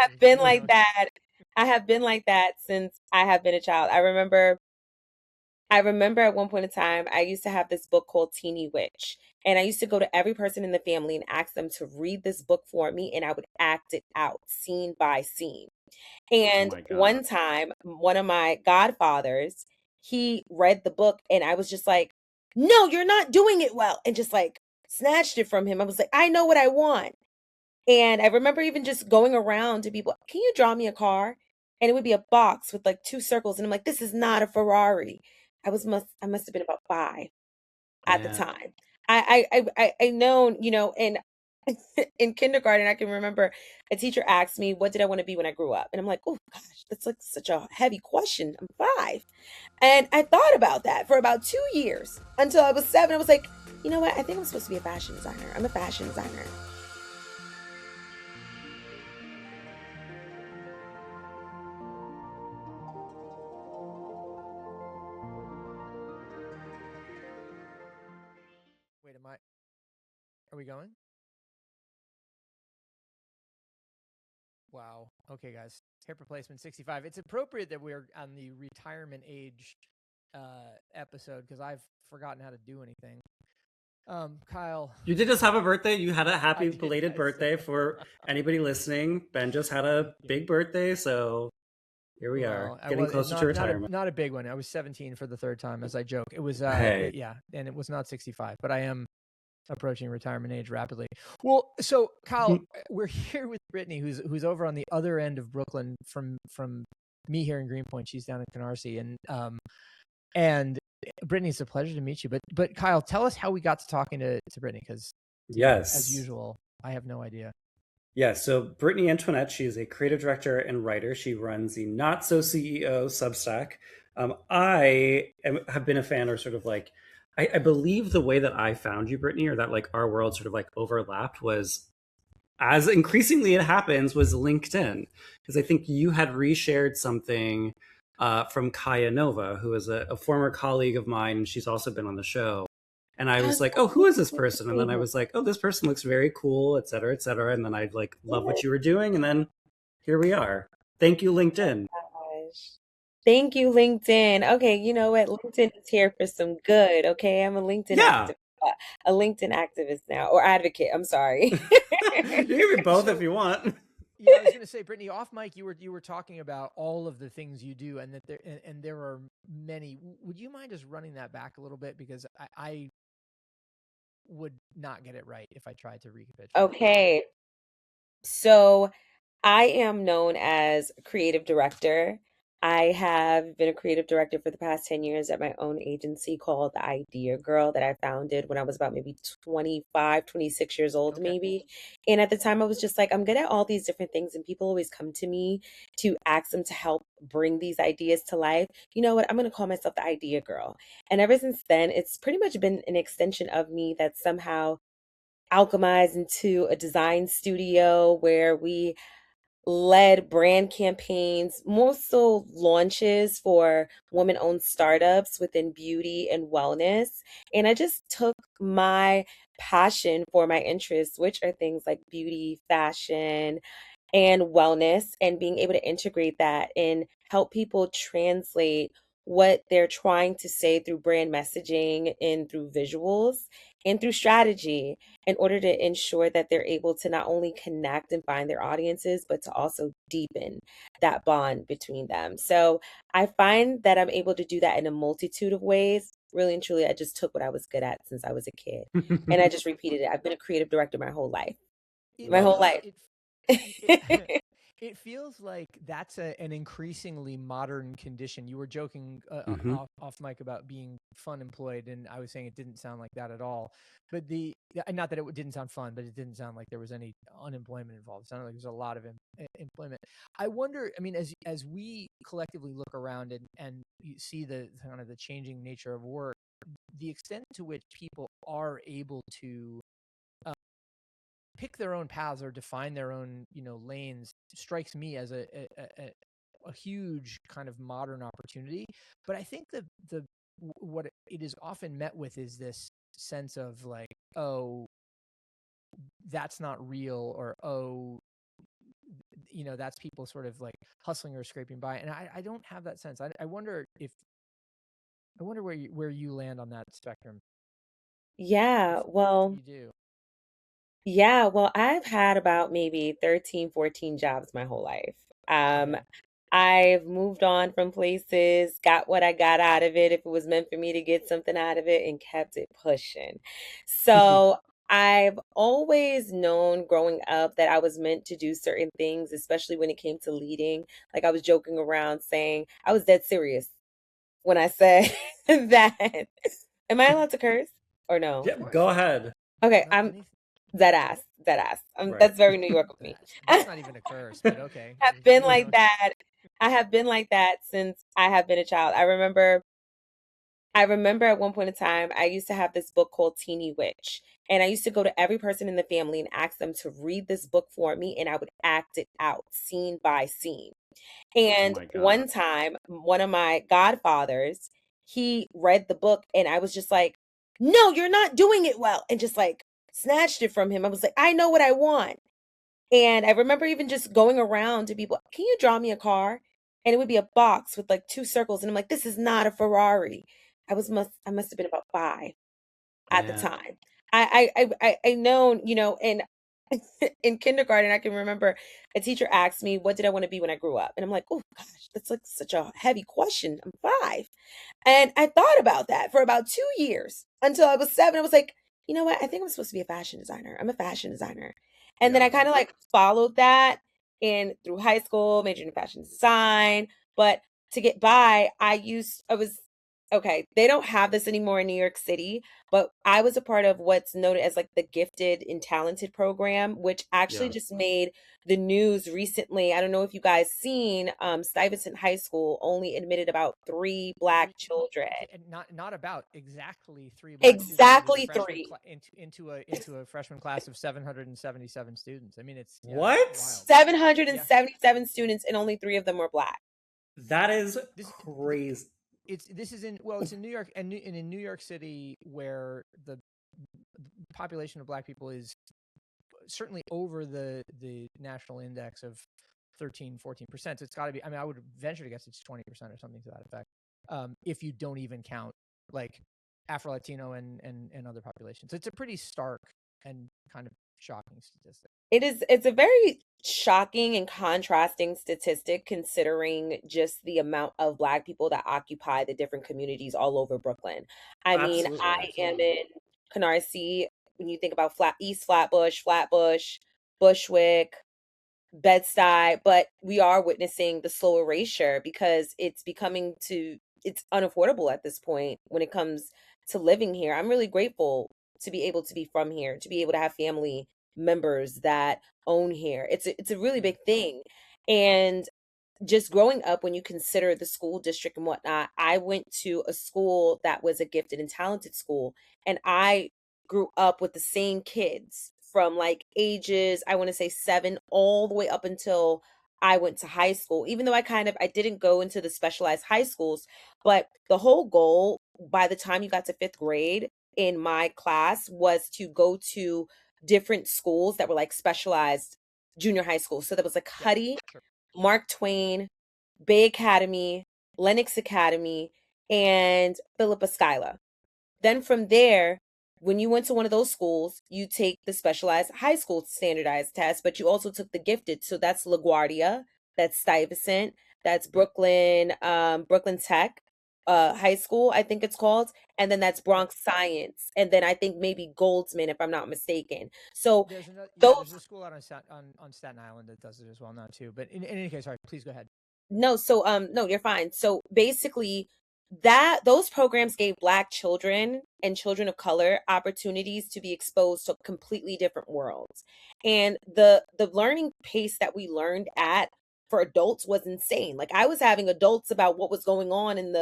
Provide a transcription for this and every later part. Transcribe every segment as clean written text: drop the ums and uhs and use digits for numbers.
have been like that. I have been like that since I have been a child. I remember at one point in time, I used to have this book called Teeny Witch. And I used to go to every person in the family and ask them to read this book for me, and I would act it out scene by scene. Oh And my God. one time, one of my godfathers, he read the book, and I was just like, no, you're not doing it well. And just like snatched it from him. I was like, I know what I want. And I remember even just going around to people, can you draw me a car? And it would be a box with like two circles. And I'm like, this is not a Ferrari. I must have been about 5 at the Man. time. I known, and in kindergarten, I can remember a teacher asked me, what did I want to be when I grew up? And I'm like, oh gosh, that's like such a heavy question. I'm 5. And I thought about that for about 2 years until I was 7. I was like, you know what? I think I'm supposed to be a fashion designer. I'm a fashion designer. Wait, are we going? Wow. Okay, guys. Hip replacement 65. It's appropriate that we're on the retirement age episode because I've forgotten how to do anything. Kyle, You did just have a birthday. You had a I happy did. belated birthday for anybody listening. Ben just had a Thank you. big birthday, so here we are, Well, I getting was closer to not retirement. not a big one. I was 17 for the third time, as I joke. It was Hey. yeah, and it was not 65, but I am approaching retirement age rapidly. Well, so Kyle, we're here with Brittany, who's over on the other end of Brooklyn from me here in Greenpoint. She's down in Canarsie, and Brittany, it's a pleasure to meet you. But Kyle, tell us how we got to talking to Brittany, because as Yes. usual, I have no idea. Yeah, so Brittany Antoinette, she is a creative director and writer. She runs the Not So CEO Substack. Have been a fan, or sort of like, I believe the way that I found you, Brittany, or that like our world sort of like overlapped was, as increasingly it happens, was LinkedIn. Because I think you had reshared something from Kaya Nova, who is a former colleague of mine, and she's also been on the show. And I was like, oh, who is this person? And then I was like, oh, this person looks very cool, et cetera, et cetera. And then I like love what you were doing. And then here we are. Thank you, LinkedIn. Gosh. Thank you, LinkedIn. Okay, you know what? LinkedIn is here for some good. Okay, I'm Yeah. A LinkedIn activist now, or advocate. I'm sorry. You can be both if So you want. yeah, I was going to say, Brittany, off mic, you were talking about all of the things you do, and that there are many. Would you mind just running that back a little bit, because I would not get it right if I tried to recapitulate. Okay, so I am known as creative director. I have been a creative director for the past 10 years at my own agency called The Idea Girl that I founded when I was about maybe 25, 26 years old, Okay. maybe. And at the time, I was just like, I'm good at all these different things. And people always come to me to ask them to help bring these ideas to life. You know what? I'm going to call myself The Idea Girl. And ever since then, it's pretty much been an extension of me that somehow alchemized into a design studio where we led brand campaigns, more so launches for women owned startups within beauty and wellness. And I just took my passion for my interests, which are things like beauty, fashion, and wellness, and being able to integrate that and help people translate what they're trying to say through brand messaging and through visuals and through strategy in order to ensure that they're able to not only connect and find their audiences, but to also deepen that bond between them. So I find that I'm able to do that in a multitude of ways. Really and truly, I just took what I was good at since I was a kid and I just repeated it. I've been a creative director my whole life. It My whole feels life. it it feels like that's an increasingly modern condition. You were joking Hmm. off mic about being fun employed, and I was saying it didn't sound like that at all. But not that it didn't sound fun, but it didn't sound like there was any unemployment involved. It sounded like there's a lot of employment. I wonder. I mean, as we collectively look around and you see the kind of the changing nature of work, the extent to which people are able to pick their own paths or define their own lanes strikes me as a huge kind of modern opportunity. But I think the what it is often met with is this sense of like, oh, that's not real, or oh, that's people sort of like hustling or scraping by. And I don't have that sense. I wonder where you land on that spectrum. Yeah, well, You do. yeah, well, I've had about maybe 13, 14 jobs my whole life. Um, Okay. I've moved on from places, got what I got out of it, if it was meant for me to get something out of it, and kept it pushing. So I've always known growing up that I was meant to do certain things, especially when it came to leading. Like I was joking around saying, I was dead serious when I said that. Am I allowed to curse or no? Yeah, go ahead. Okay, Not I'm anything. dead ass, dead ass. Right. That's very New York of me. That's not even a curse, but okay. Have been You like know. that. I have been like that since I have been a child. I remember at one point in time, I used to have this book called Teeny Witch. And I used to go to every person in the family and ask them to read this book for me, and I would act it out scene by scene. Oh And my God. one time, one of my godfathers, he read the book, and I was just like, no, you're not doing it well. And just like snatched it from him. I was like, I know what I want. And I remember even just going around to people, can you draw me a car? And it would be a box with like two circles. And I'm like, this is not a Ferrari. I must have been about 5 at the Man. time. I known, and in kindergarten, I can remember a teacher asked me, what did I want to be when I grew up? And I'm like, oh gosh, that's like such a heavy question. I'm 5. And I thought about that for about 2 years until I was 7. I was like, you know what? I think I'm supposed to be a fashion designer. I'm a fashion designer. And then Yeah. I kind of like followed that in through high school, majored in fashion design. But to get by, I was okay. They don't have this anymore in New York City, but I was a part of what's known as like the Gifted and Talented program, which actually Yeah. just made the news recently. I don't know if you guys seen Stuyvesant High School only admitted about 3 Black children. Not about exactly 3 Black students into the Exactly freshman 3. into a freshman class of 777 students. I mean, it's What? wild. Yeah. 777 students and only 3 of them were Black. That is This crazy. this is it's in New York, and in New York City, where the population of Black people is certainly over the national index of 13-14%. It's got to be, I mean, I would venture to guess it's 20% or something to that effect, if you don't even count like Afro-Latino and other populations. It's a pretty stark and kind of shocking statistic. It's a very shocking and contrasting statistic considering just the amount of Black people that occupy the different communities all over Brooklyn. I mean, Absolutely. I am Absolutely. in Canarsie. When you think about East Flatbush, Bushwick, Bed-Stuy, but we are witnessing the slow erasure because it's unaffordable at this point when it comes to living here. I'm really grateful to be able to be from here, to be able to have family members that own here. It's a really Yeah. big thing. And just growing up, when you consider the school district and whatnot, I went to a school that was a gifted and talented school, and I grew up with the same kids from like ages, I want to say 7, all the way up until I went to high school. Even though I didn't go into the specialized high schools, but the whole goal by the time you got to 5th grade in my class was to go to different schools that were like specialized junior high schools. So there was like Yep. Cuddy, Sure. Mark Twain, Bay Academy, Lenox Academy, and Philippa Schuyler. Then from there, when you went to one of those schools, you take the specialized high school standardized test, but you also took the gifted. So that's LaGuardia, that's Stuyvesant, that's Right. Brooklyn Tech, high school, I think it's called. And then that's Yep. Bronx Science. And then I think maybe Goldsman, if I'm not mistaken. So There's another, there's those a school out on Staten Island that does it as well now too. But in any case, sorry, please go ahead. No, so no, you're fine. So basically that those programs gave Black children and children of color opportunities to be exposed to completely different worlds. And the learning pace that we learned at for adults was insane. Like I was having adults about what was going on in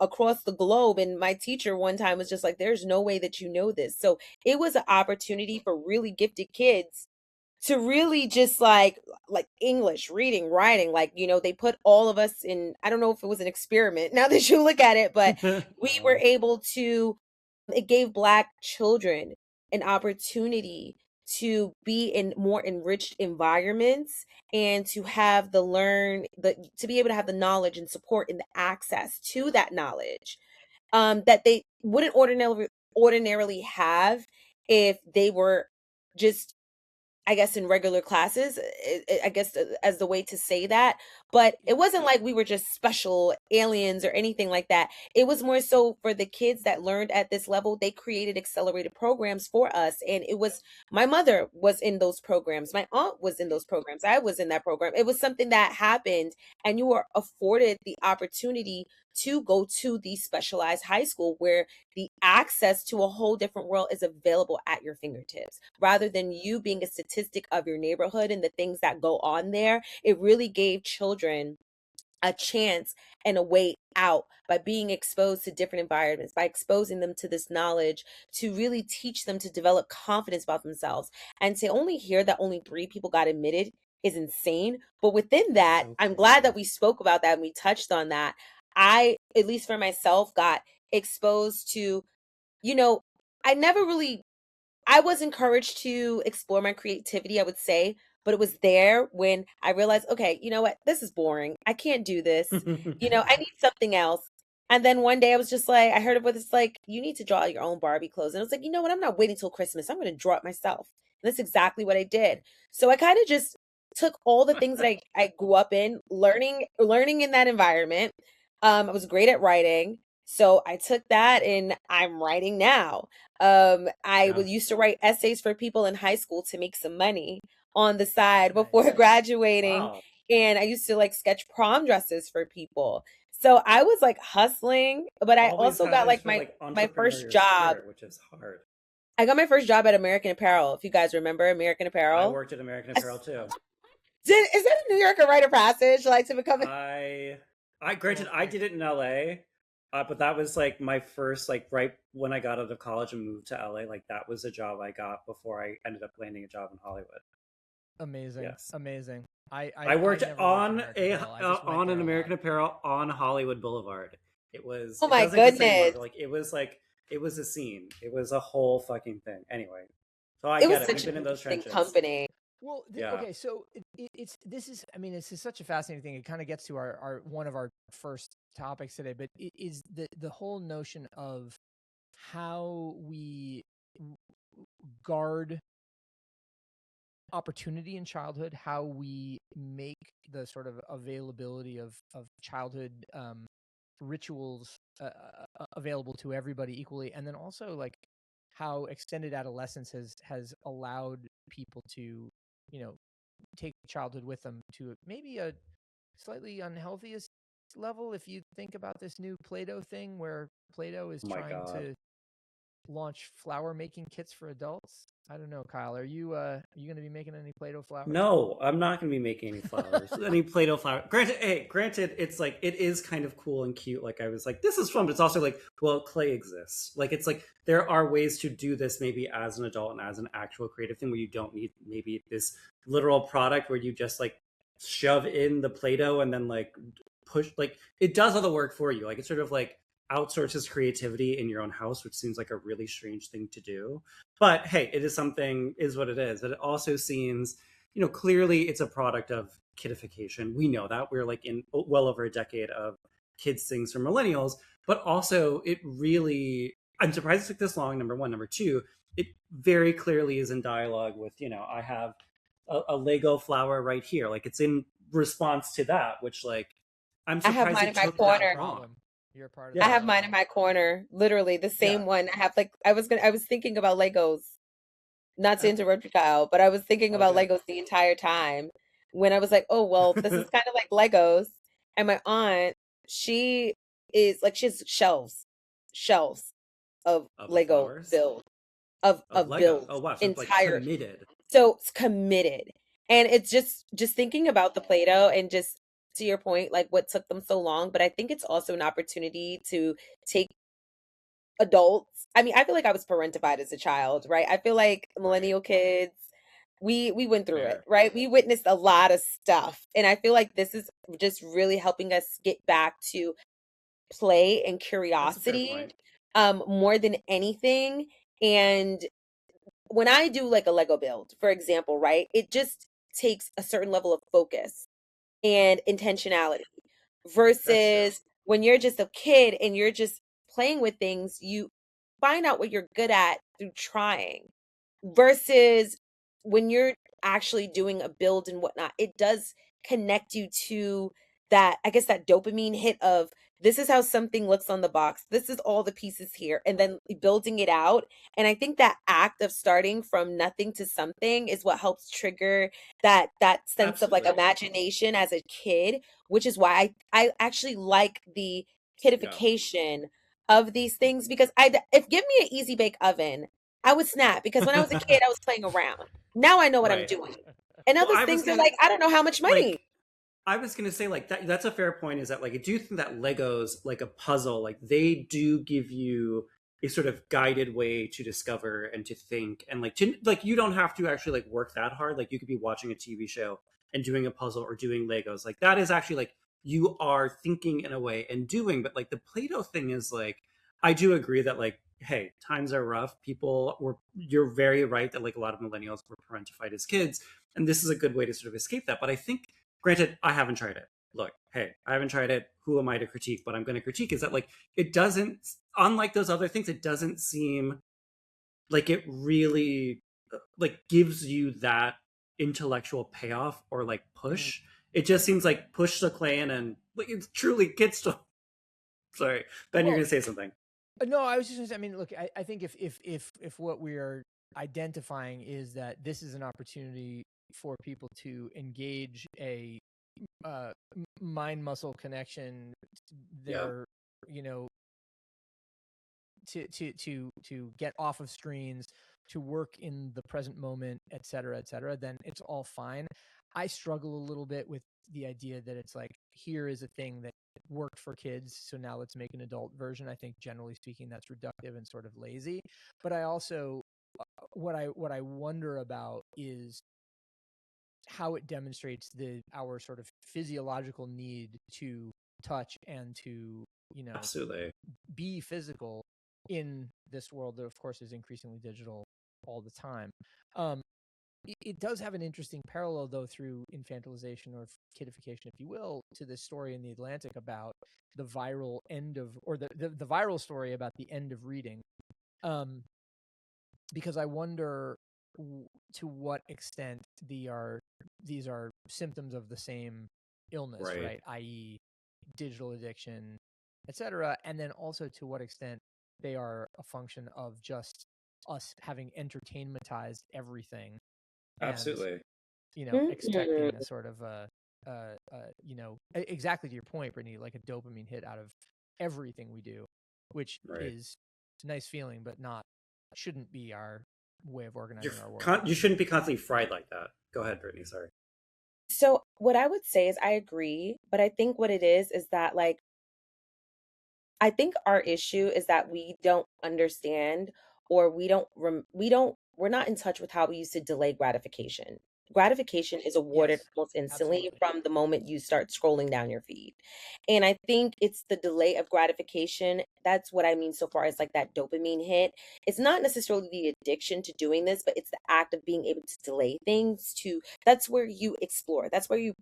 across the globe, and my teacher one time was just like, there's no way that you know this. So it was an opportunity for really gifted kids to really just like English, reading, writing, like, they put all of us in, I don't know if it was an experiment now that you look at it, but we were No. able to, it gave Black children an opportunity to be in more enriched environments and to have to be able to have the knowledge and support and the access to that knowledge that they wouldn't ordinarily have if they were just, I guess, in regular classes, I guess, as the way to say that. But it wasn't like we were just special aliens or anything like that. It was more so for the kids that learned at this level. They created accelerated programs for us. And it was, my mother was in those programs. My aunt was in those programs. I was in that program. It was something that happened, and you were afforded the opportunity to go to the specialized high school where the access to a whole different world is available at your fingertips rather than you being a statistic of your neighborhood and the things that go on there. It really gave children a chance and a way out by being exposed to different environments, by exposing them to this knowledge, to really teach them to develop confidence about themselves. And to only hear that only 3 people got admitted is insane. But within that, So I'm glad that crazy. we spoke about that and we touched on that. I, at least for myself, got exposed to, you know, I never really, I was encouraged to explore my creativity, I would say, but it was there when I realized, okay, you know what? This is boring. I can't do this. I need something else. And then one day I was just like, I heard of what it's like, you need to draw your own Barbie clothes. And I was like, you know what? I'm not waiting till Christmas. I'm going to draw it myself. And that's exactly what I did. So I kind of just took all the things that I grew up in, learning in that environment. I was great at writing. So I took that and I'm writing now. I Yeah. used to write essays for people in high school to make some money on the side before Nice. graduating. Wow. And I used to like sketch prom dresses for people. So I was like hustling, but I Always also had got this like sort of my like my first entrepreneurial job. spirit, which is hard. I got my first job at American Apparel. If you guys remember American I Apparel. worked at American I Apparel too. is that a New York a rite of passage like to become I granted I did it in LA, but that was like my first like right when I got out of college and moved to LA. Like that was a job I got before I ended up landing a job in Hollywood. Amazing, Yes, amazing. I I worked never worked on American a Apparel. I just went on there an a lot. American Apparel on Hollywood Boulevard. Oh It my doesn't exist anymore, goodness. but like it was a scene. It was a whole fucking thing. Anyway, so I It was get it. such We've an been in those interesting trenches. company. Well, Yeah. okay, so it's this is I mean this is such a fascinating thing. It kind of gets to our one of our first topics today, but it is the whole notion of how we guard opportunity in childhood, how we make the sort of availability of childhood rituals available to everybody equally, and then also like how extended adolescence has allowed people to, you know, take childhood with them to maybe a slightly unhealthiest level. If you think about this new Play-Doh thing where Play-Doh is Oh my trying God. to launch flower making kits for adults. I don't know, Kyle. Are you going to be making any Play-Doh flowers? No, I'm not going to be making any flowers. Any Play-Doh flower. Granted, it's like it is kind of cool and cute. Like I was like, this is fun, but it's also like, well, clay exists. Like it's like there are ways to do this maybe as an adult and as an actual creative thing where you don't need maybe this literal product where you just like shove in the Play-Doh and then like push like it does all the work for you. Like it's sort of like outsources creativity in your own house, which seems like a really strange thing to do. But hey, it is something, is what it is. But it also seems, clearly it's a product of kidification. We know that. We're like in well over a decade of kids things for millennials, but also it really, I'm surprised it took this long, number one. Number two, it very clearly is in dialogue with, I have a Lego flower right here. Like it's in response to that, which like, I'm I have surprised mine it in my took that corner. long. You're a part of the I Yeah. have mine in problem. my corner, literally the Yeah. same one. I have like I was thinking about Legos, not to Uh, interrupt you, Kyle, but I was thinking all about good. Legos the entire time when I was like, oh well, this is kind of like Legos. And my aunt, she she has shelves of Of the Lego flowers? build Of of Lego. builds, Oh wow, so it's like entire. committed. So it's committed. And it's just thinking about the Play-Doh and just to your point, like what took them so long, but I think it's also an opportunity to take adults. I mean, I feel like I was parentified as a child, right? I feel like Right. millennial kids, we went through it, Fair. right? We witnessed a lot of stuff. And I feel like this is just really helping us get back to play and That's a fair curiosity point. more than anything. And when I do like a Lego build, for example, right? It just takes a certain level of focus and intentionality That's true. versus when you're just a kid and you're just playing with things, you find out what you're good at through trying versus when you're actually doing a build and whatnot, it does connect you to that, I guess, that dopamine hit of this is how something looks on the box. This is all the pieces here, and then building it out. And I think that act of starting from nothing to something is what helps trigger that sense of like Absolutely. imagination as a kid, which is why I actually like the Yeah. kiddification of these things because if give me an easy bake oven, I would snap because when I was a kid, I was playing around. Now I know what I'm Right. doing. And Well, other I was things are gonna like, I don't know how much money. like I was gonna say like that's a fair point. Is that like I do think that Legos like a puzzle, like they do give you a sort of guided way to discover and to think and like to like you don't have to actually like work that hard. Like you could be watching a TV show and doing a puzzle or doing Legos. Like that is actually like you are thinking in a way and doing. But like the Play-Doh thing is like I do agree that like hey times are rough. People were you're very right that like a lot of millennials were parentified as kids, and this is a good way to sort of escape that. But I think granted, I haven't tried it. Look, hey, I haven't tried it. Who am I to critique? What I'm going to critique is that, like, it doesn't, unlike those other things, it doesn't seem like it really, like, gives you that intellectual payoff or, like, Mm. push. It just seems like push the clan and, like, it's truly kids stuff. Sorry. Ben, you're Well, going to say something. no, I was just gonna say, I mean, look, I think if what we are identifying is that this is an opportunity for people to engage a mind muscle connection, Yeah, their, you know, to get off of screens, to work in the present moment, et cetera, then it's all fine. I struggle a little bit with the idea that it's like, here is a thing that worked for kids, so now let's make an adult version. I think generally speaking, that's reductive and sort of lazy. But I also, what I wonder about is how it demonstrates our sort of physiological need to touch and to, you know, absolutely. be physical in this world that of course is increasingly digital all the time. um it does have an interesting parallel though through infantilization or kidification, if you will, to this story in the Atlantic about the viral end of, or the viral story about the end of reading. um because I wonder to what extent these are symptoms of the same illness, Right. right? I.e., digital addiction, etc. And then also to what extent they are a function of just us having entertainmentized everything and, Absolutely. expecting a Mhm. sort of exactly to your point, Brittany, like a dopamine hit out of everything we do, which Right. is a nice feeling, but shouldn't be our way of You're, organizing our world. you shouldn't be constantly fried like that. Go ahead, Brittany. Sorry. So what I would say is I agree, but I think what it is that like I think our issue is that we don't understand or we're not in touch with how we used to delay gratification. Gratification is awarded Yes, almost instantly absolutely. from the moment you start scrolling down your feed. And I think it's the delay of gratification. That's what I mean so far as like that dopamine hit. It's not necessarily the addiction to doing this, but it's the act of being able to delay things to that's where you explore. That's where you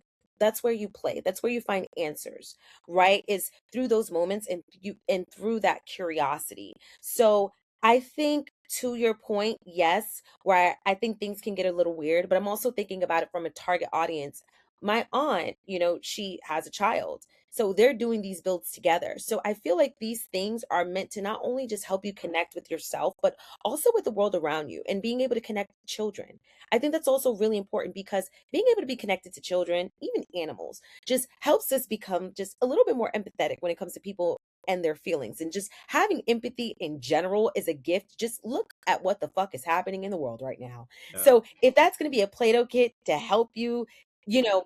play. That's where you find answers, right? Is through those moments and through that curiosity. So I think to your point, yes, where I think things can get a little weird, but I'm also thinking about it from a target audience. My aunt, she has a child. So they're doing these builds together. So I feel like these things are meant to not only just help you connect with yourself, but also with the world around you and being able to connect with children. I think that's also really important because being able to be connected to children, even animals, just helps us become just a little bit more empathetic when it comes to people and their feelings. And just having empathy in general is a gift. Just look at what the fuck is happening in the world right now. Yeah. So if that's going to be a Play-Doh kit to help you, you know,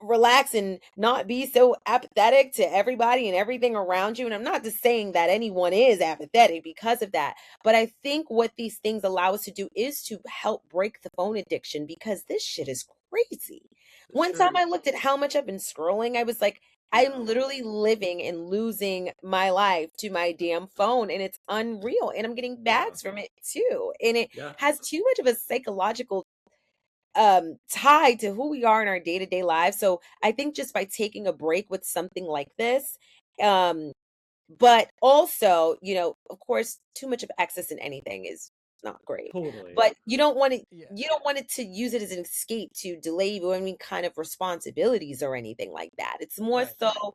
relax and not be so apathetic to everybody and everything around you. And I'm not just saying that anyone is apathetic because of that, but I think what these things allow us to do is to help break the phone addiction because this shit is crazy. It's One time true. I looked at how much I've been scrolling, I was like, I'm literally living and losing my life to my damn phone, and it's unreal. And I'm getting bads from it too. And it Yeah. has too much of a psychological tied to who we are in our day-to-day lives. So I think just by taking a break with something like this, um but also, of course, too much of excess in anything is not great. Totally. But you don't want it Yeah. you don't want it to use it as an escape to delay you any kind of responsibilities or anything like that. It's more Right. so,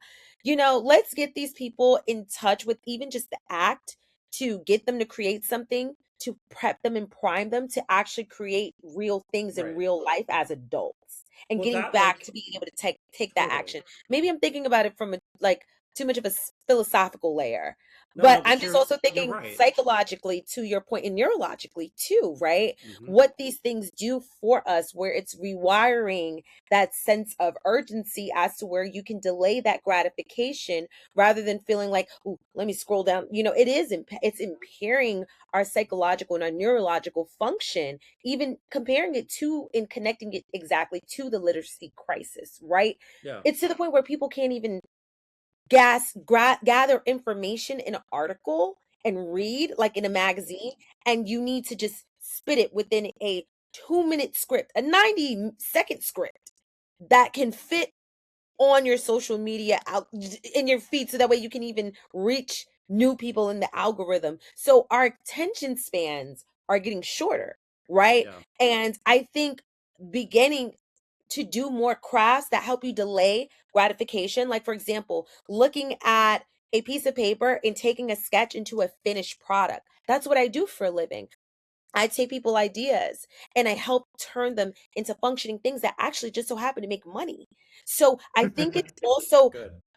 let's get these people in touch with even just the act to get them to create something, to prep them and prime them to actually create real things in Right. real life as adults and Well, getting that, back like, to being able to take that totally. action. Maybe I'm thinking about it from a like too much of a philosophical layer. No, But but I'm just also you're thinking right. psychologically to your point and neurologically too, right? Mhm. What these things do for us, where it's rewiring that sense of urgency as to where you can delay that gratification rather than feeling like, oh, let me scroll down. It's impairing our psychological and our neurological function, even comparing it to and connecting it exactly to the literacy crisis, right? Yeah. It's to the point where people can't even gather information in an article and read like in a magazine, and you need to just spit it within a 2-minute script, a 90-second script that can fit on your social media out in your feed so that way you can even reach new people in the algorithm. So our attention spans are getting shorter, right? Yeah. And I think beginning to do more crafts that help you delay gratification, like for example, looking at a piece of paper and taking a sketch into a finished product. That's what I do for a living. I take people ideas and I help turn them into functioning things that actually just so happen to make money. So I think Good.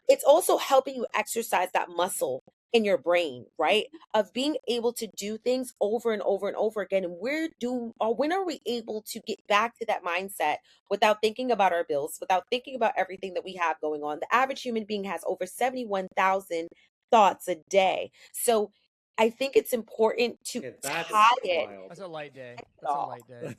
it's also helping you exercise that muscle in your brain, right? Of being able to do things over and over and over again. And when are we able to get back to that mindset without thinking about our bills, without thinking about everything that we have going on? The average human being has over 71,000 thoughts a day. So I think it's important to Yeah, tie that's it wild. That's a light day. That's a all. light day.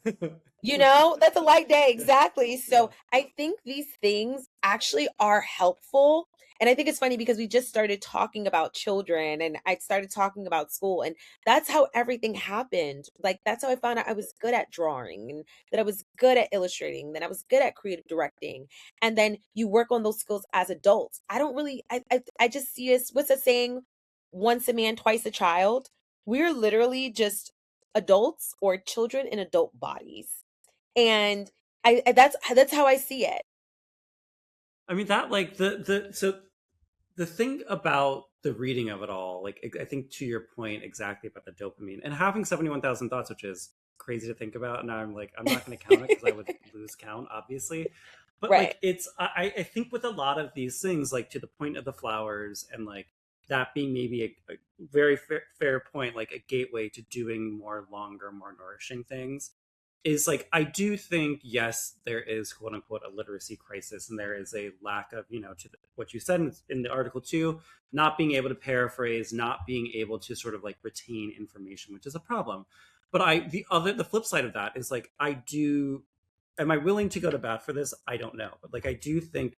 That's a light day. Exactly. Yeah. So I think these things actually are helpful. And I think it's funny because we just started talking about children and I started talking about school, and that's how everything happened. Like, that's how I found out I was good at drawing and that I was good at illustrating, that I was good at creative directing. And then you work on those skills as adults. I don't really, I just see us, what's the saying? Once a man, twice a child. We're literally just adults or children in adult bodies. And that's how I see it. I mean, that, like, so the thing about the reading of it all, like, I think to your point exactly about the dopamine and having 71,000 thoughts, which is crazy to think about. Now I'm like, I'm not going to count it because I would lose count, obviously. But Right. like, I think with a lot of these things, like to the point of the flowers and like that being maybe a very fair point, like a gateway to doing more longer, more nourishing things, is like, I do think, yes, there is quote unquote a literacy crisis, and there is a lack of, what you said in the article too, not being able to paraphrase, not being able to sort of like retain information, which is a problem. But the flip side of that is like, I do, am I willing to go to bat for this? I don't know, but like, I do think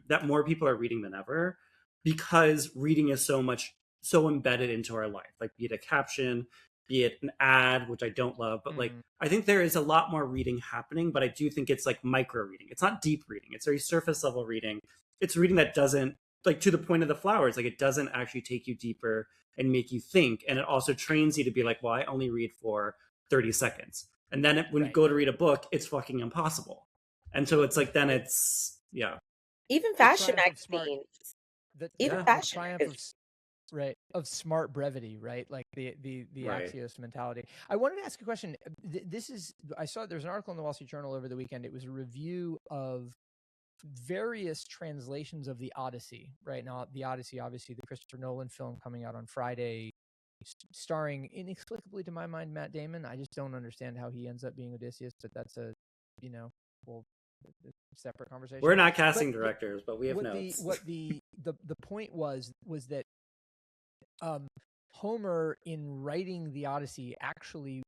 that more people are reading than ever because reading is so embedded into our life, like be it a caption, be it an ad, which I don't love, but like, Mm, I think there is a lot more reading happening, but I do think it's like micro reading. It's not deep reading. It's very surface level reading. It's reading that doesn't, like, to the point of the flowers, like it doesn't actually take you deeper and make you think. And it also trains you to be like, well, I only read for 30 seconds. And then when you right. go to read a book, it's fucking impossible. And so it's like, then it's, yeah. Even The fashion triumph of smart. magazines. The Even Yeah. the fashion triumph of magazines. right, of smart brevity, right? Like the Right. Axios mentality. I wanted to ask a question. This is, I saw there's an article in the Wall Street Journal over the weekend. It was a review of various translations of the Odyssey. Right now, the Odyssey, obviously the Christopher Nolan film coming out on Friday, starring inexplicably to my mind Matt Damon. I just don't understand how he ends up being Odysseus, but that's a, well, separate conversation. We're not But casting directors, but we have notes. the point was that Homer, in writing the Odyssey, actually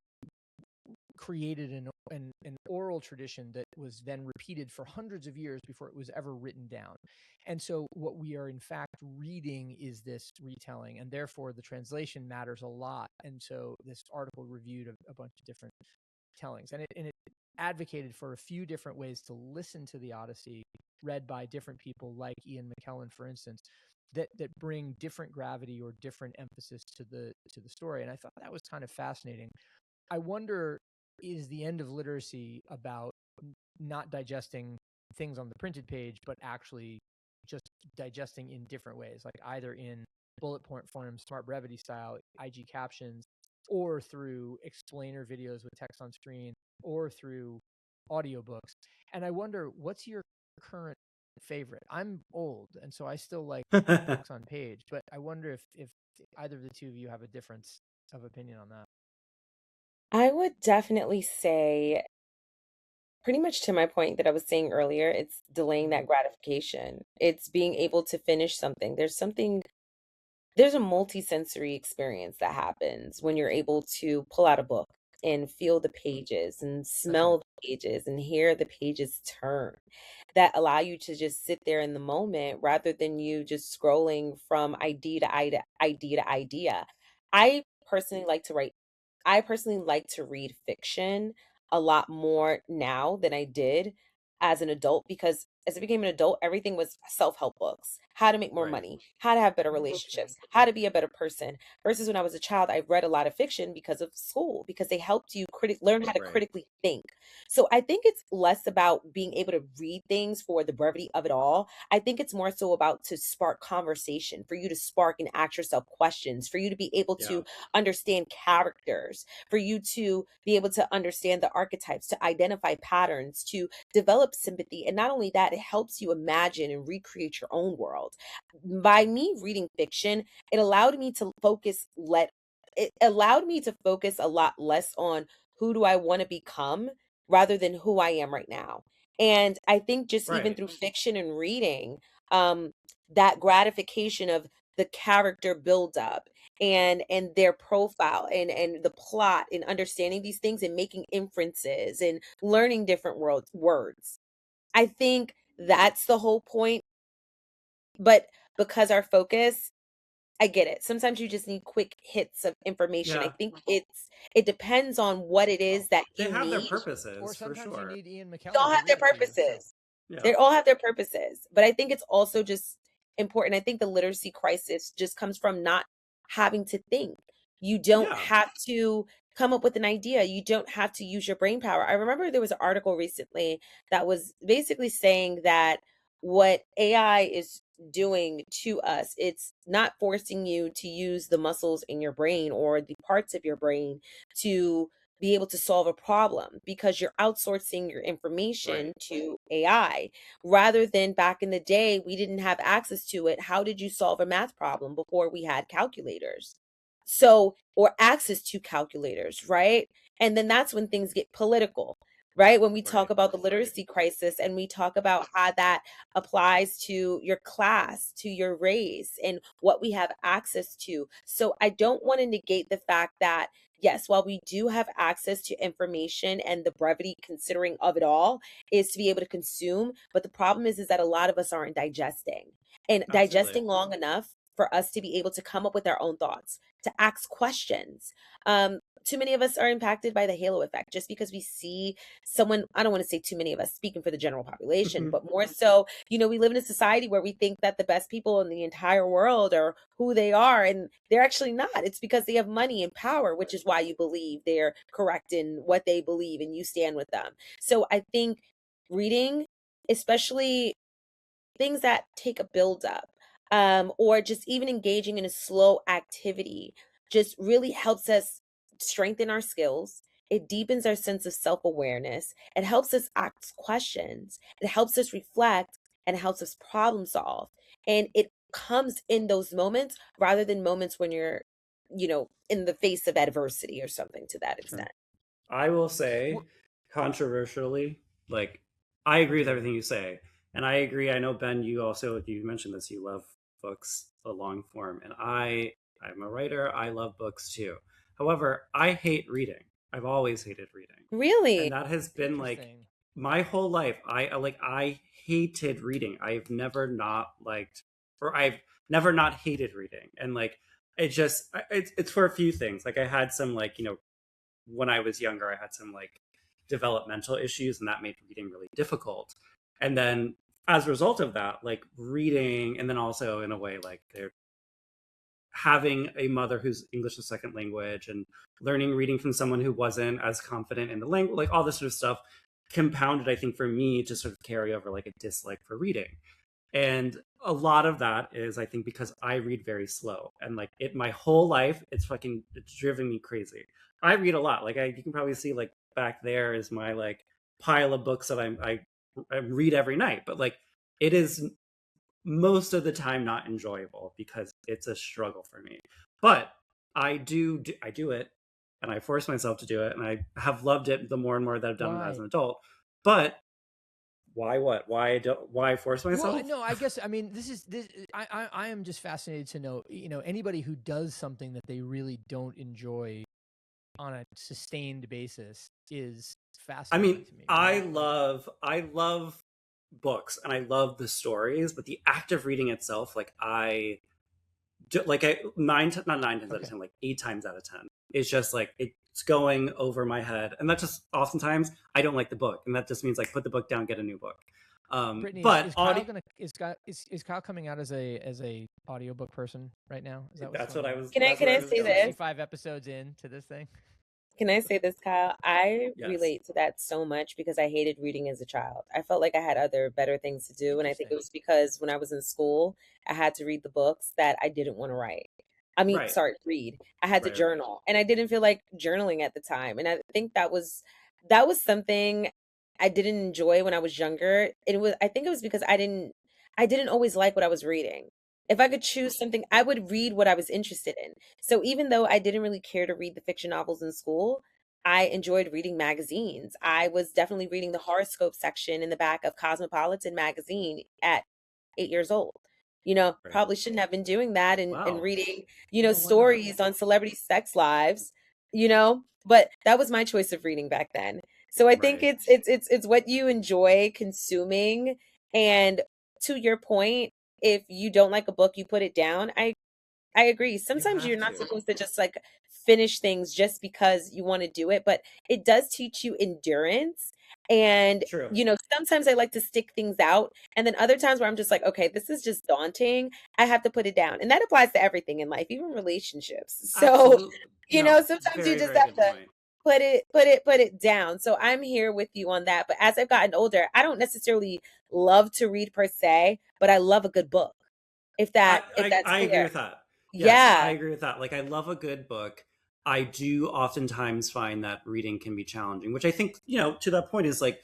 created an oral tradition that was then repeated for hundreds of years before it was ever written down. And so what we are in fact reading is this retelling, and therefore the translation matters a lot. And so this article reviewed a bunch of different tellings, and it advocated for a few different ways to listen to the Odyssey read by different people, like Ian McKellen, for instance, that bring different gravity or different emphasis to the story. And I thought that was kind of fascinating. I wonder, is the end of literacy about not digesting things on the printed page, but actually just digesting in different ways, like either in bullet point form, smart brevity style, IG captions, or through explainer videos with text on screen, or through audiobooks. And I wonder, what's your current favorite? I'm old, and so I still like books on page, but I wonder if either of the two of you have a difference of opinion on that. I would definitely say, pretty much to my point that I was saying earlier, it's delaying that gratification. It's being able to finish something. There's a multi-sensory experience that happens when you're able to pull out a book and feel the pages and That's right. smell the pages and hear the pages turn, that allow you to just sit there in the moment rather than you just scrolling from idea to idea to idea. I personally like to write I personally like to read fiction a lot more now than I did as an adult, because as I became an adult, everything was self-help books. How to make more Right. money, how to have better Interesting. relationships, how to be a better person. Versus when I was a child, I read a lot of fiction because of school, because they helped you learn how to Right. critically think. So I think it's less about being able to read things for the brevity of it all. I think it's more so about to spark conversation, for you to spark and ask yourself questions, for you to be able Yeah. to understand characters, for you to be able to understand the archetypes, to identify patterns, to develop sympathy. And not only that, it helps you imagine and recreate your own world. By me reading fiction, it allowed me to focus a lot less on who do I want to become rather than who I am right now. And I think just even Right. through fiction and reading, um, that gratification of the character buildup and their profile and the plot and understanding these things and making inferences and learning different words. I think that's the whole point. But because our focus, I get it. Sometimes you just need quick hits of information. I Yeah. think it depends on what it is that They you have their need. Or purposes for sometimes you sure. need Ian They McKellen all to have their read it to you. purposes. Yeah. They all have their purposes. But I think it's also just important. I think the literacy crisis just comes from not having to think. You don't Yeah. have to come up with an idea. You don't have to use your brain power. I remember there was an article recently that was basically saying that what AI is doing to us, it's not forcing you to use the muscles in your brain or the parts of your brain to be able to solve a problem, because you're outsourcing your information Right. to AI. Rather than back in the day, we didn't have access to it. How did you solve a math problem before we had calculators? So, or access to calculators, right? And then that's when things get political, right? When we talk Right. about the literacy crisis and we talk about how that applies to your class, to your race, and what we have access to. So I don't want to negate the fact that, yes, while we do have access to information, and the brevity considering of it all is to be able to consume, but the problem is that a lot of us aren't digesting and Absolutely. digesting long enough for us to be able to come up with our own thoughts, to ask questions. Too many of us are impacted by the halo effect, just because we see someone. I don't want to say too many of us, speaking for the general population, but more so, we live in a society where we think that the best people in the entire world are who they are, and they're actually not. It's because they have money and power, which is why you believe they're correct in what they believe and you stand with them. So I think reading, especially things that take a build up, or just even engaging in a slow activity, just really helps us strengthen our skills. It deepens our sense of self-awareness. It helps us ask questions. It helps us reflect, and it helps us problem solve. And it comes in those moments rather than moments when you're, in the face of adversity or something to that Sure. extent. I will Wh- say, controversially, like I agree with everything you say, and I agree. I know Ben, you mentioned this. You love books, the long form, and I'm a writer. I love books too. However, I hate reading. I've always hated reading. Really? And that has been like Interesting. my whole life. I hated reading. I've never not liked, or I've never not hated reading. And like it just it's for a few things. Like I had some like, when I was younger, I had some like developmental issues, and that made reading really difficult. And then as a result of that, like reading, and then also in a way like they're having a mother who's English as second language, and learning reading from someone who wasn't as confident in the language, like all this sort of stuff compounded, I think, for me to sort of carry over like a dislike for reading. And a lot of that is, I think, because I read very slow, and like it my whole life, it's driven me crazy. I read a lot. Like you can probably see like back there is my like pile of books that I read every night, but like it is most of the time not enjoyable because it's a struggle for me. But I do it, and I force myself to do it, and I have loved it the more and more that I've done it as Why? an adult. But why force Well, myself? no, I guess I mean this. I am just fascinated to know, anybody who does something that they really don't enjoy on a sustained basis is I mean, fascinating to me, I right? Like, love books, and I love the stories, but the act of reading itself, like I not 9 times out of okay, 10, like 8 times out of 10, it's just like it's going over my head, and that just oftentimes I don't like the book, and that just means like put the book down, get a new book. Brittany, But is Kyle audio, gonna is Kyle coming out as a audiobook person right now? Is that what's that's going what I on? was Can I that's can where I I was say going. this? 65 episodes into this thing. Can I say this, Kyle? I Yes. relate to that so much because I hated reading as a child. I felt like I had other better things to do. And I think it Interesting. was because when I was in school, I had to read the books that I didn't want to write. I mean, Right. sorry, read. I had to Right. journal. And I didn't feel like journaling at the time. And I think that was something I didn't enjoy when I was younger. I think it was because I didn't always like what I was reading. If I could choose something, I would read what I was interested in. So even though I didn't really care to read the fiction novels in school, I enjoyed reading magazines. I was definitely reading the horoscope section in the back of Cosmopolitan magazine at 8 years old. Right. Probably shouldn't have been doing that and Wow. reading, Oh, why not? stories on celebrity sex lives, but that was my choice of reading back then. So I think Right. it's what you enjoy consuming. And to your point, if you don't like a book, you put it down. I agree. You Sometimes have you're not to. supposed to just like finish things just because you want to do it, but it does teach you endurance. And, True. sometimes I like to stick things out. And then other times where I'm just like, okay, this is just daunting. I have to put it down. And that applies to everything in life, even relationships. So, Absolutely. No, sometimes you very, just very have good to point. put it down. So I'm here with you on that. But as I've gotten older, I don't necessarily love to read per se, but I love a good book. If that's I agree clear. with that. Yes, I Yeah. agree with that. Like, I love a good book. I do oftentimes find that reading can be challenging, which I think, to that point is like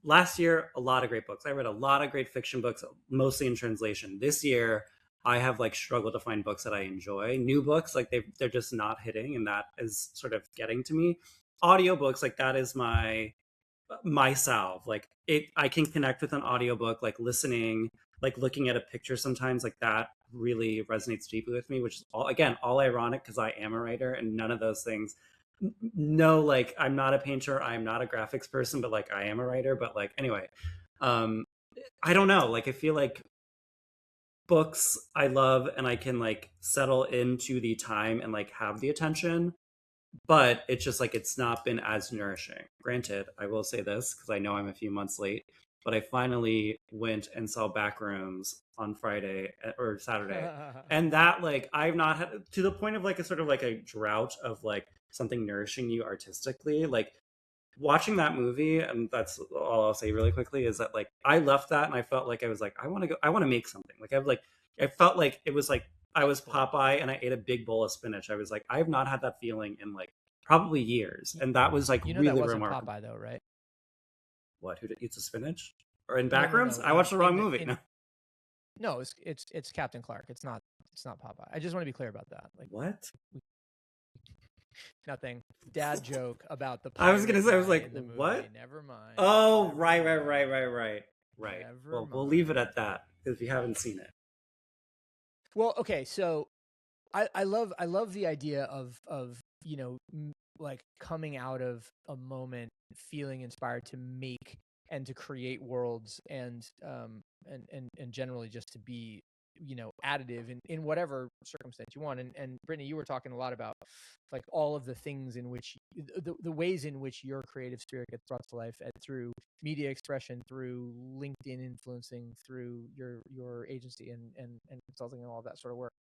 last year, a lot of great books. I read a lot of great fiction books, mostly in translation. This year, I have like struggled to find books that I enjoy. New books, like they're just not hitting, and that is sort of getting to me. Audiobooks, like that is my salve. Like I can connect with an audiobook, like listening, like looking at a picture sometimes, like that really resonates deeply with me, which is all ironic because I am a writer, and none of those things. No, like I'm not a painter, I'm not a graphics person, but like I am a writer. But like anyway, um I don't know, like I feel like books I love, and I can like settle into the time and like have the attention, but it's just like it's not been as nourishing. Granted, I will say this because I know I'm a few months late, but I finally went and saw Backrooms on Friday or Saturday, and that like I've not had to the point of like a sort of like a drought of like something nourishing you artistically. Like watching that movie, and that's all I'll say really quickly is that like I left that and I felt like I was like I want to make something. Like I felt like it was like I That's was cool. Popeye and I ate a big bowl of spinach. I was like I've not had that feeling in like probably years, Y- and that was like You know that really wasn't remarkable. Popeye though, right? What? Who eats a spinach? Or in No, no, Backrooms? no. I watched the wrong movie. In No. no, it's Captain Clark. It's not Popeye. I just want to be clear about that. Like What? nothing. Dad joke about the I was pirate gonna say I was guy like in the movie. what? Never mind. Oh, Never right, right, mind. right, right, right, right. Never Well, we'll leave it mind. at that because we haven't seen it. Well, okay, so I love the idea of like coming out of a moment feeling inspired to make and to create worlds and generally just to be additive in whatever circumstance you want. And Brittany, you were talking a lot about like all of the things in which the ways in which your creative spirit gets brought to life through media expression, through LinkedIn influencing, through your agency and consulting and all that sort of work.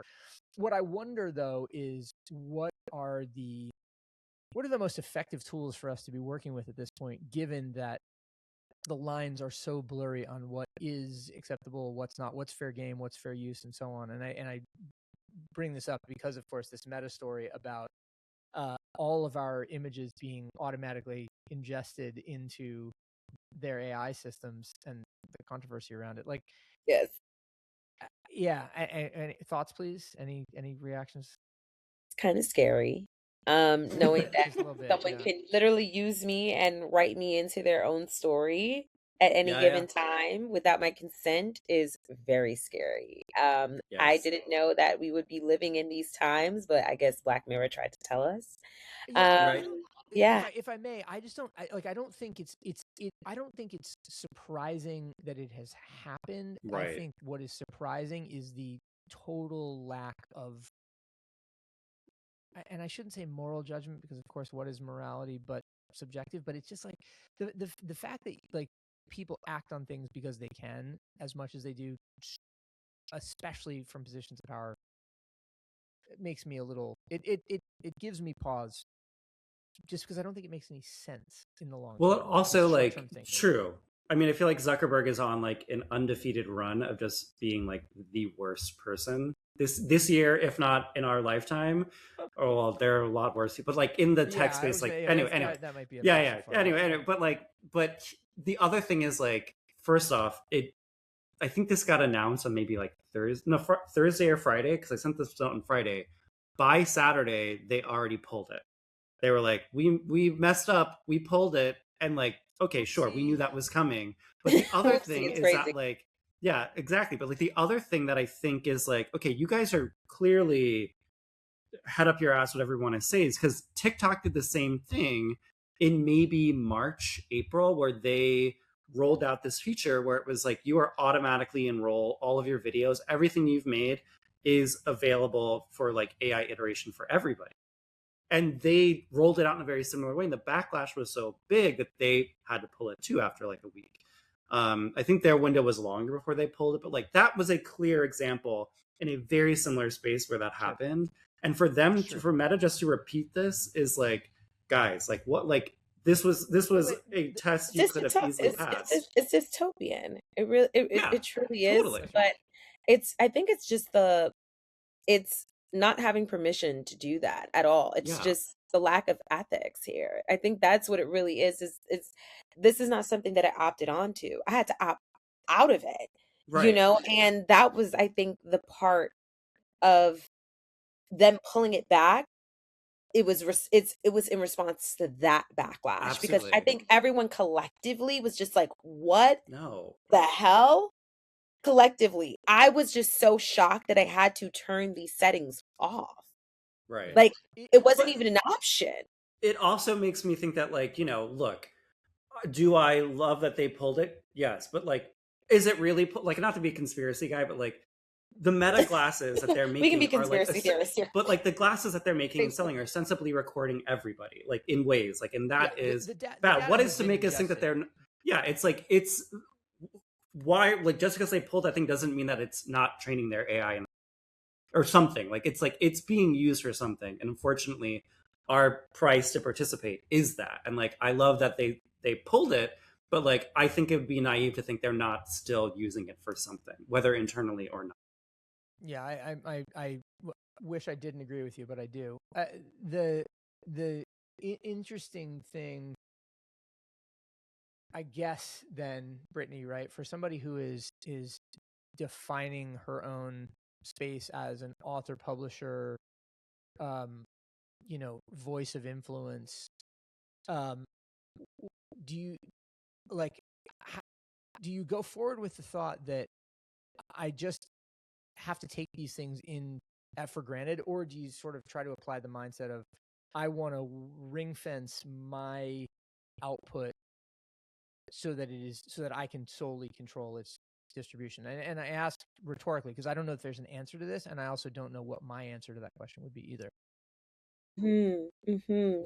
What I wonder though is what are the most effective tools for us to be working with at this point, given that the lines are so blurry on what is acceptable, what's not, what's fair game, what's fair use, and so on. And I bring this up because, of course, this meta story about all of our images being automatically ingested into their AI systems and the controversy around it. Like, Yes. Yeah. Any thoughts, please? Any reactions? It's kind of scary. Knowing that Just a little bit, someone yeah. can literally use me and write me into their own story at any given time without my consent is very scary. I Yes. didn't know that we would be living in these times, but I guess Black Mirror tried to tell us. Yeah, Right. Yeah. If I may, I just don't I don't think I don't think it's surprising that it has happened. I Right. think what is surprising is the total lack of, and I shouldn't say moral judgment because of course what is morality but subjective, but it's just like the fact that like people act on things because they can as much as they do, especially from positions of power, it makes me a little it gives me pause, just because I don't think it makes any sense in the long term. Well, also, It's like, short-term thinking. true. I mean, I feel like Zuckerberg is on like an undefeated run of just being like the worst person this year, if not in our lifetime. Oh, well, there are a lot worse people, but like in the tech space. Like, anyway, that might be a yeah. philosopher. Anyway, but the other thing is like, first off, I think this got announced on maybe like Thursday or Friday, because I sent this out on Friday. By Saturday, they already pulled it. They were like, we messed up, we pulled it, and like, okay, sure, we knew that was coming. But the other thing It's is crazy. that like, yeah, exactly. But like the other thing that I think is like, okay, you guys are clearly head up your ass, whatever you want to say, is because TikTok did the same thing in maybe March, April, where they rolled out this feature where it was like you are automatically enroll all of your videos, everything you've made is available for like AI iteration for everybody. And they rolled it out in a very similar way, and the backlash was so big that they had to pull it too after like a week. I think their window was longer before they pulled it, but like that was a clear example in a very similar space where that happened. And for them, for Meta just to repeat this is like, guys, like what, like this was a test you could have easily passed. It's dystopian. It really, it truly is. Totally. But I think it's just it's not having permission to do that at all. It's just the lack of ethics here. I think that's what it really is. This is not something that I opted onto. I had to opt out of it, Right. and that was, I think, the part of them pulling it back. It was in response to that backlash, because I think everyone collectively was just like, what the hell? Collectively, I was just so shocked that I had to turn these settings off. Right. Like, it wasn't even an option. It also makes me think that, like, look, do I love that they pulled it? Yes. But like, is it really like, not to be a conspiracy guy, but like the Meta glasses that they're making we can be are like, conspiracy theorists here. but like the glasses that they're making and selling are sensibly recording everybody, like in ways like, and that is bad. What is to make us think that they're, it's like, it's why, like, just because they pulled that thing doesn't mean that it's not training their AI or something. Like it's being used for something, and unfortunately our price to participate is that. And like, I love that they pulled it, but like, I think it would be naive to think they're not still using it for something, whether internally or not. Yeah, I wish I didn't agree with you, but I do. The interesting thing, I guess, then, Brittany, right, for somebody who is defining her own space as an author, publisher, voice of influence, do you do you go forward with the thought that I just have to take these things in for granted, or do you sort of try to apply the mindset of, I want to ring fence my output so that I can solely control its distribution. And I ask rhetorically because I don't know if there's an answer to this, and I also don't know what my answer to that question would be either. Mm-hmm.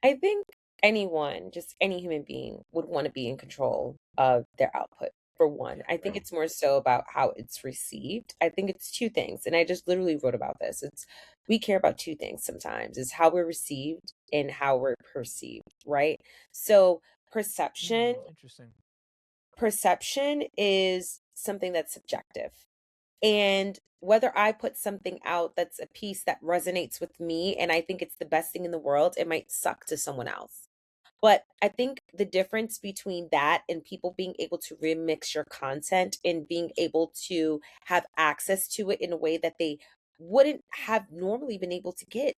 I think anyone, just any human being, would want to be in control of their output. For one, Yeah. I think it's more so about how it's received. I think it's two things, and I just literally wrote about this. It's we care about two things sometimes: is how we're received and how we're perceived, right? So perception, Interesting. perception is something that's subjective. And whether I put something out that's a piece that resonates with me and I think it's the best thing in the world, it might suck to someone else. But I think the difference between that and people being able to remix your content and being able to have access to it in a way that they wouldn't have normally been able to get.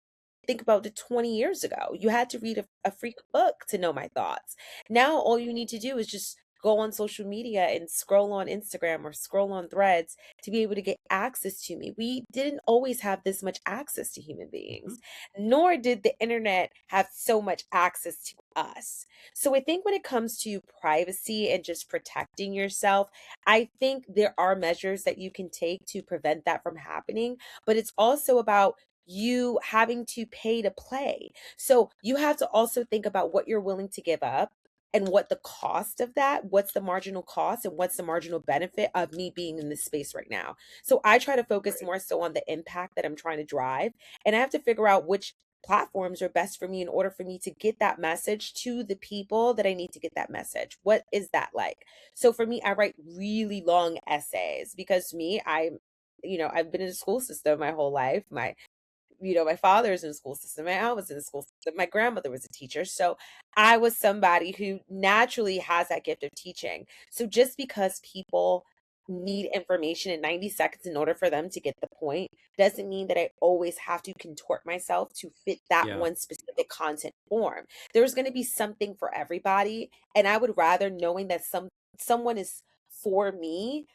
Think about it 20 years ago. You had to read a freak book to know my thoughts. Now, all you need to do is just go on social media and scroll on Instagram or scroll on threads to be able to get access to me. We didn't always have this much access to human beings, nor did the internet have so much access to us. So I think when it comes to privacy and just protecting yourself, I think there are measures that you can take to prevent that from happening, but it's also about you having to pay to play. So you have to also think about what you're willing to give up and what the cost of that, what's the marginal cost and what's the marginal benefit of me being in this space right now. So I try to focus more so on the impact that I'm trying to drive, and I have to figure out which platforms are best for me in order for me to get that message to the people that I need to get that message. What is that like? So for me, I write really long essays because to me, I've been in the school system my whole life. My father's in the school system. I was in the school system. My grandmother was a teacher. So I was somebody who naturally has that gift of teaching. So just because people need information in 90 seconds in order for them to get the point doesn't mean that I always have to contort myself to fit that Yeah. one specific content form. There's going to be something for everybody. And I would rather knowing that someone is for me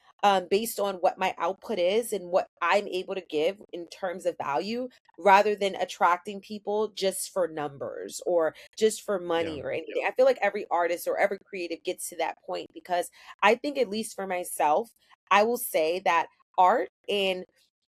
based on what my output is and what I'm able to give in terms of value rather than attracting people just for numbers or just for Yeah. money or anything. I feel like every artist or every creative gets to that point because I think, at least for myself, I will say that art and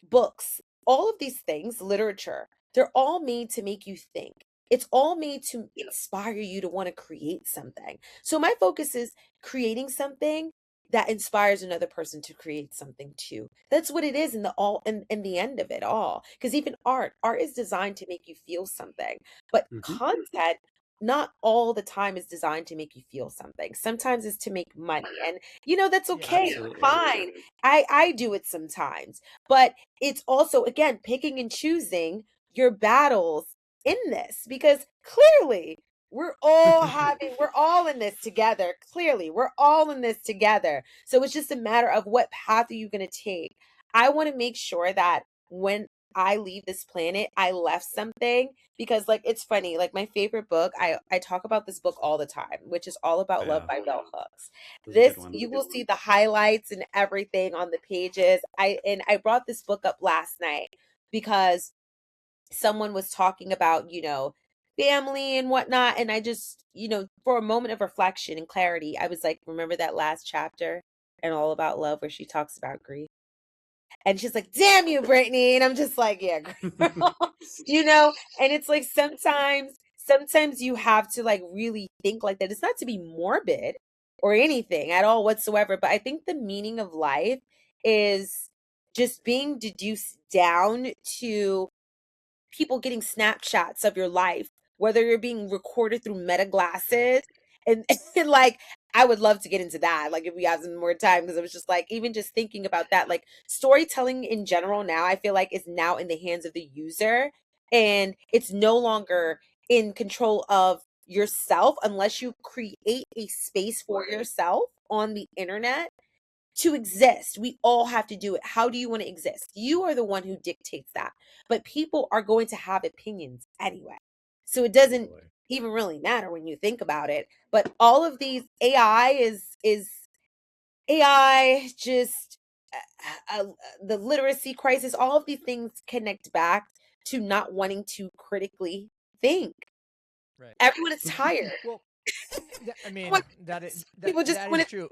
books, all of these things, literature, they're all made to make you think. It's all made to inspire you to want to create something. So my focus is creating something that inspires another person to create something too. That's what it is in the end of it all. Because even art is designed to make you feel something. But Mhm. content, not all the time is designed to make you feel something. Sometimes it's to make money. And that's Yeah, okay. Absolutely. Fine. I do it sometimes. But it's also, again, picking and choosing your battles in this because clearly we're all in this together. Clearly, we're all in this together. So it's just a matter of what path are you going to take. I want to make sure that when I leave this planet, I left something because like it's funny, like my favorite book, I talk about this book all the time, which is All About Love Yeah. by Bell Hooks. That's a This good one. you will see the highlights and everything on the pages. I brought this book up last night because someone was talking about, family and whatnot. And I just, for a moment of reflection and clarity, I was like, remember that last chapter and All About Love where she talks about grief? And she's like, damn you, Brittany. And I'm just like, yeah, girl. And it's like sometimes you have to like really think like that. It's not to be morbid or anything at all whatsoever. But I think the meaning of life is just being deduced down to people getting snapshots of your life, whether you're being recorded through meta glasses. And like, I would love to get into that, like, if we have some more time, because I was just like, even just thinking about that, like, storytelling in general now, I feel like is now in the hands of the user. And it's no longer in control of yourself unless you create a space for yourself on the internet to exist. We all have to do it. How do you want to exist? You are the one who dictates that. But people are going to have opinions anyway. So it doesn't Totally. even really matter when you think about it. But all of these AI is AI just the literacy crisis, all of these things connect back to not wanting to critically think. Right. Everyone is tired. Well, I mean, What- that is people just that want is it. true.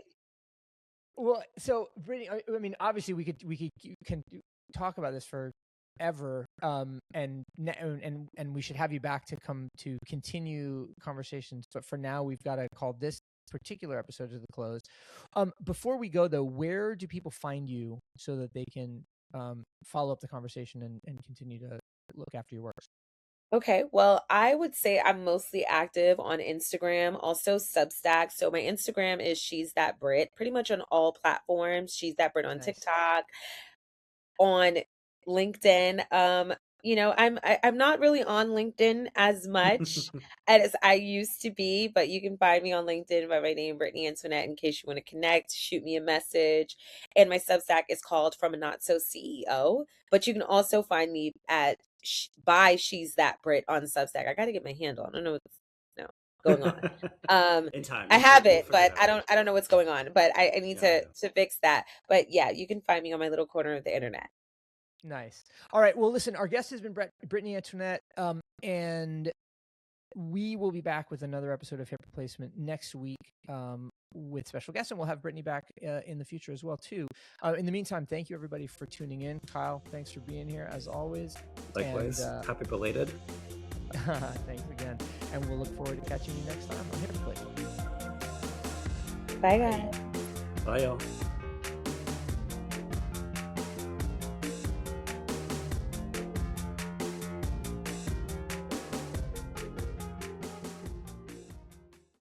Well, so Brittany, I mean, obviously we can talk about this forever, and we should have you back to come to continue conversations. But for now, we've got to call this particular episode to the close. Before we go though, where do people find you so that they can follow up the conversation and continue to look after your works? Okay, well, I would say I'm mostly active on Instagram, also Substack. So my Instagram is She's That Brit, pretty much on all platforms. She's That Brit on Nice. TikTok, on LinkedIn. I'm not really on LinkedIn as much as I used to be, but you can find me on LinkedIn by my name, Brittany Antoinette, in case you want to connect, shoot me a message. And my Substack is called From a Not So CEO. But you can also find me at by She's That Brit on Substack. I got to get my handle. I don't know what's going on. In time, I have we'll it, figure but it out. I don't know what's going on. But I need Yeah. to fix that. But yeah, you can find me on my little corner of the internet. Nice. All right. Well, listen, our guest has been Brittany Antoinette, and we will be back with another episode of Hip Replacement next week with special guests, and we'll have Brittany back in the future as well, too. In the meantime, thank you, everybody, for tuning in. Kyle, thanks for being here, as always. Likewise. And, happy belated. Thanks again. And we'll look forward to catching you next time on Hip Replacement. Bye, guys. Bye, y'all.